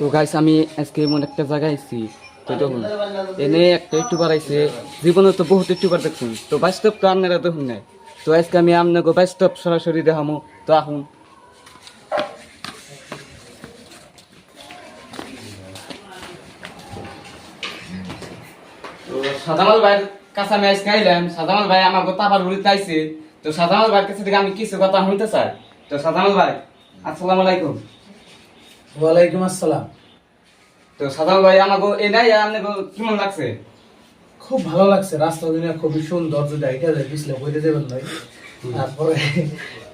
তো গাইস আমি আজকে এমন একটা জায়গায় আইছি তো দেখুন এনে একটা ইউটিউবার আইছে জীবনে তো বহুত ইউটিউবার দেখুন তো বাস্তব তো আপনারা দেখুন নাই তো আজকে আমি আপনাকে বাস্তব সরাসরি দেখামো তো আহুন তো সাদামাল ভাইয়ের কাছে আমি আজকে আইলাম সাদামাল ভাই আমার কথা আবার উড়িতে আইছে তো সাদামাল ভাইয়ের কাছে থেকে আমি কিছু কথা শুনতে চাই তো সাদামাল ভাই আসসালামু আলাইকুম। ওয়ালাইকুম আসসালাম। তো সাদামাল ভাই আমাকে এই নাই আপনাকে কেমন লাগছে? খুব ভালো লাগছে, রাস্তা দুনিয়া খুবই সুন্দর, যদি এটা পিছলে বইতে যাবেন ভাই। তারপরে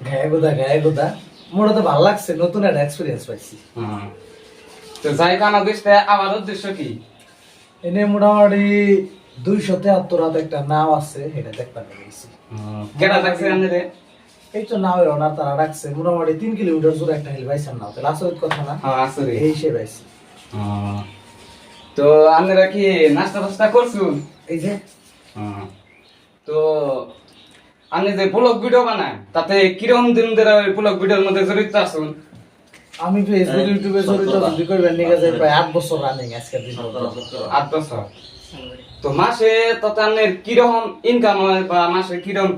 গায়ে গোদা মোটা তো ভালো লাগছে, নতুন একটা এক্সপিরিয়েন্স পাইছি। তো যাই কানা দেশে আমার উদ্দেশ্য কি এনে মোটামুটি 273 হাত একটা নাও আছে, এটা দেখতে পেয়েছি। কেডা লাগছে আপনাদের? এই তো নাওয়ের ওনার তারা রাখছে মোটামুটি 3 কিলোমিটার জোরে একটা হিল বাইছেন নাও, তাহলে আসলে কথা না। হ্যাঁ আসলে এই হিসেবে আইছি। তো আপনারা কি নাস্তা টাস্তা করছুন? এই যে তো আপনি যে ব্লগ ভিডিও বানান তাতে কিরকম দিন ধরে ব্লগ ভিডিওর মধ্যে জড়িত আছেন? আমি ফেসবুক ইউটিউবে জড়িত যদি কইবেন নিকে যাই প্রায় 8 বছর রানিং আজকে দিন। 8 বছর। তো মাসে তাতে আপনার কিরকম ইনকাম হয় বা মাসে কিরকম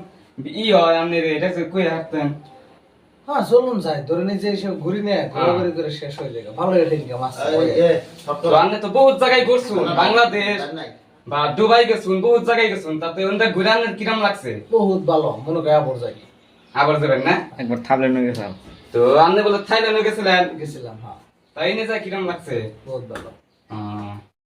হয় আপনার এটা যে কই হাঁটতেন? হ্যাঁ চলুন যাই, ধরে নিয়ে যে সব ঘুরি নিয়ে ঘোরাঘুরি করে শেষ হয়ে যায়, ভালো একটা ইনকাম আছে। তো আপনি তো বহুত জায়গায় ঘুরছুন, বাংলাদেশ বা দুবাই গেছুন, বহুত জায়গায় গেছুন, তাতে ওটা ঘুরে আপনার কিরকম লাগছে? বহুত ভালো, মনে করে আবার যাই। আবার যাবেন না? একবার থাইল্যান্ডে গেছিলাম। তো আপনি বলে থাইল্যান্ডে গেছিলেন? গেছিলাম, হ্যাঁ তাই নিয়ে যায় কিরকম লাগছে? বহুত ভালো।